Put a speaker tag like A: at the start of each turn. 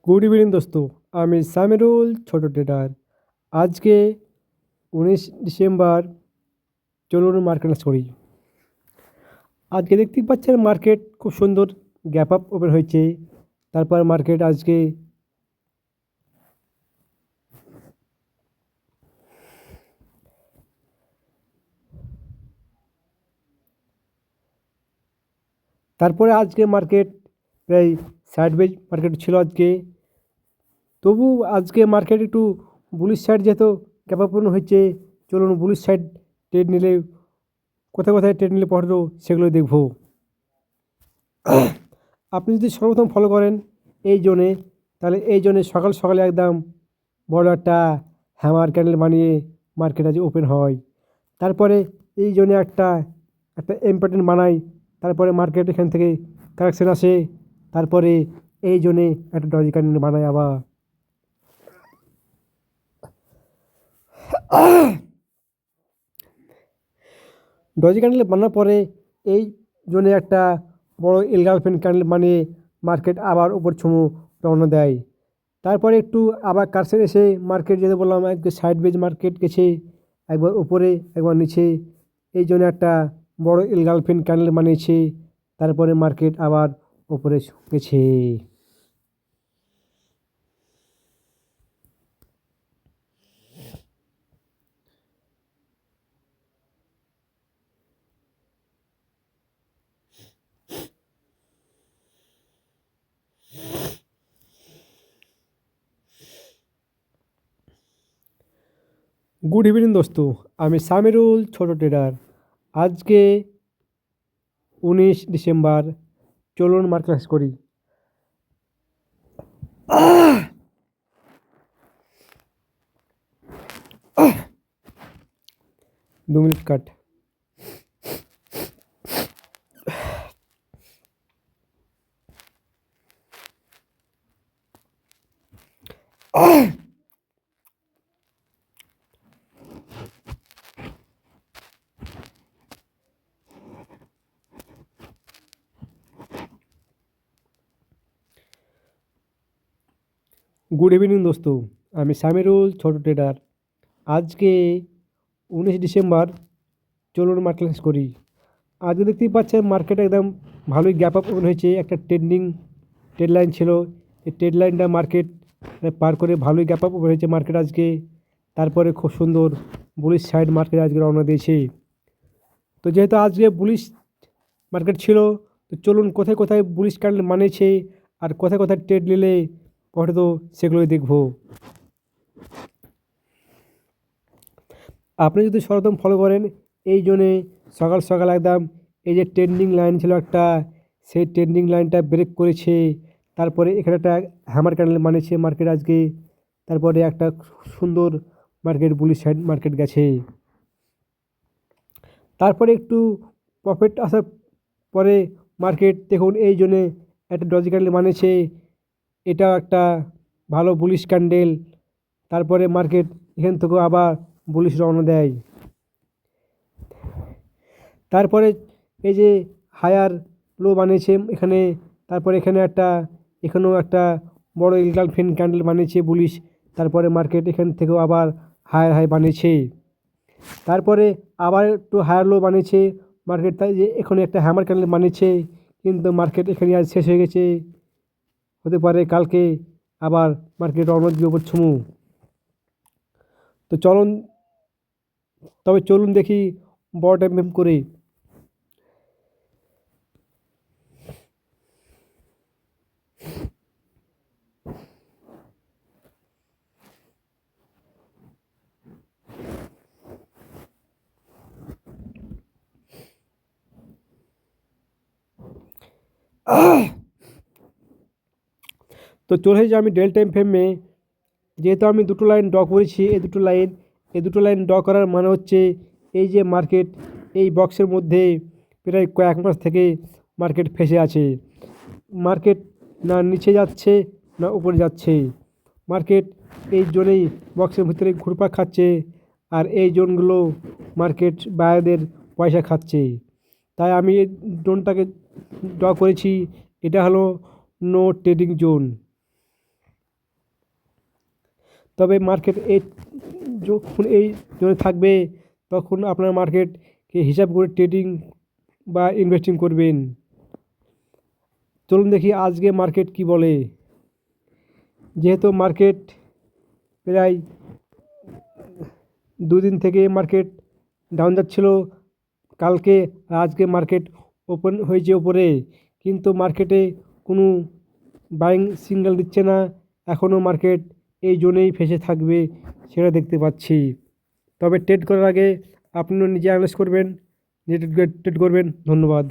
A: Good evening দোস্ত, আমি সামিরুল ছোট ট্রেডার। আজকে 19 ডিসেম্বর। চলুন মার্কেট করি। আজকে দেখতেই পাচ্ছেন মার্কেট খুব সুন্দর গ্যাপ আপ ওপেন হয়েছে। তারপর মার্কেট আজকে মার্কেট প্রায় সাইডওয়েজ মার্কেট ছিল আজকে। তবু আজকে মার্কেট একটু বুলিশ সাইড যেহেতু গ্যাপ আপ ওপেন হয়েছে, চলুন বুলিশ সাইড ট্রেড নিলে কোথায় কোথায় ট্রেড নিলে পড়ো সেগুলো দেখবো। আপনি যদি সর্বপ্রথম ফলো করেন এই জোনে, তাহলে এই জোনে সকাল সকালে একদম বড় একটা হ্যামার ক্যান্ডেল বানিয়ে মার্কেট আজ ওপেন হয়। তারপরে এই জোনে একটা একটা ইম্পর্টেন্ট বানাই, তারপরে মার্কেট এখান থেকে কারেকশন আসে। তারপরে এই জোনে একটা ডজি ক্যান্ডেল বানায় আবার। ডজি ক্যান্ডেল বানানোর পরে এই জোনে একটা বড় এলগালফেন ক্যান্ডেল বানিয়ে মার্কেট আবার উপর ছুমু রওনা দেয়। তারপরে একটু আবার কারসেন এসে মার্কেট যেতে বললাম, একটু সাইড বেজ মার্কেট গেছে, একবার উপরে একবার নিচে। এই জন্য একটা বড় এলগালফেন ক্যান্ডেল বানিয়েছে। তারপরে মার্কেট আবার উপরে গেছে। গুড ইভিনিং দোস্ত, আমি সামিরুল ছোট ট্রেডার। আজকে 19 ডিসেম্বর। চলুন মার্কেট করি। 2 মিনিট কাট। গুড ইভিনিং দোস্ত, আমি সামিরুল ছোট ট্রেডার। আজকে 19 ডিসেম্বর। চলুন মার্কেট করি। আজকে দেখতেই পাচ্ছেন মার্কেট একদম ভালোই গ্যাপ আপ ওপেন হয়েছে। একটা ট্রেড লাইন ছিল, এই ট্রেড লাইনটা মার্কেট পার করে ভালোই গ্যাপ আপ ওপেন হয়েছে মার্কেট আজকে। তারপরে খুব সুন্দর বুলিশ সাইড মার্কেট আজকে রওনা দিয়েছে। তো যেহেতু আজকে বুলিশ মার্কেট ছিল, তো চলুন কোথায় কোথায় বুলিশ ক্যান্ডেল মানেছে আর কোথায় কোথায় ট্রেড নিলে পরে তো সেগুলোই দেখবো। আপনি যদি সর্বপ্রথম ফলো করেন এই জন্যে সকাল সকাল একদম এই যে ট্রেন্ডিং লাইন ছিল একটা, সেই ট্রেন্ডিং লাইনটা ব্রেক করেছে। তারপরে এখানে একটা হ্যামার ক্যান্ডেল মানেছে মার্কেট আজকে। তারপরে একটা সুন্দর মার্কেট বুলিশ সাইড মার্কেট গেছে। তারপরে একটু প্রফিট আসার পরে মার্কেট দেখুন এই জন্যে একটা ডজি ক্যান্ডেল মানেছে, এটাও একটা ভালো বুলিশ ক্যান্ডেল। তারপরে মার্কেট এখান থেকেও আবার বুলিশ রওনা দেয়। তারপরে এই যে হায়ার লো বানিয়েছে এখানে। তারপরে এখানেও একটা বড় এলগালফেন ক্যান্ডেল বানিয়েছে বুলিশ। তারপরে মার্কেট এখান থেকেও আবার হায়ার হাই বানিয়েছে। তারপরে আবার একটু হায়ার লো বানিয়েছে মার্কেট। তাই যে এখানে একটা হ্যামার ক্যান্ডেল বানিয়েছে, কিন্তু মার্কেট এখানে আজ শেষ হয়ে গেছে। হতে পারে কালকে আবার মার্কেট রওনা দিবে উপর ছুমু। তো চলুন দেখি বড় টাইম করে। তো চলে এসেছি আমি ডেল টাইম ফ্রেমে। যেহেতু আমি দুটো লাইন ড্র করেছি, এই দুটো লাইন ড্র করার মানে হচ্ছে এই যে মার্কেট এই বক্সের মধ্যে প্রায় কয়েক মাস থেকে মার্কেট ফেসে আছে। মার্কেট না নিচে যাচ্ছে না উপরে যাচ্ছে। মার্কেট এই জোনেই বক্সের ভিতরে ঘুরপাক খাচ্ছে, আর এই জোনগুলো মার্কেট বায়ারদের পয়সা খাচ্ছে। তাই আমি এই জোনটাকে ড্র করেছি। এটা হলো নো ট্রেডিং জোন। তবে মার্কেট যখন এই জোনে থাকবে তখন আপনার মার্কেটকে হিসাব করে ট্রেডিং বা ইনভেস্টিং করবেন। চলুন দেখি আজকে মার্কেট কি বলে। যেহেতু মার্কেট প্রায় দুদিন থেকে মার্কেট ডাউন যাচ্ছিল, কালকে আর আজকে মার্কেট ওপেন হয়েছে ওপরে, কিন্তু মার্কেটে কোনো বাইং সিগন্যাল দিচ্ছে না। এখনও মার্কেট এই জোনেই ফেসে থাকবে সেটা দেখতে পাচ্ছি। তবে ট্রেড করার আগে আপনিও নিজে অ্যানালাইজ করবেন, নিজে ট্রেড করবেন। ধন্যবাদ।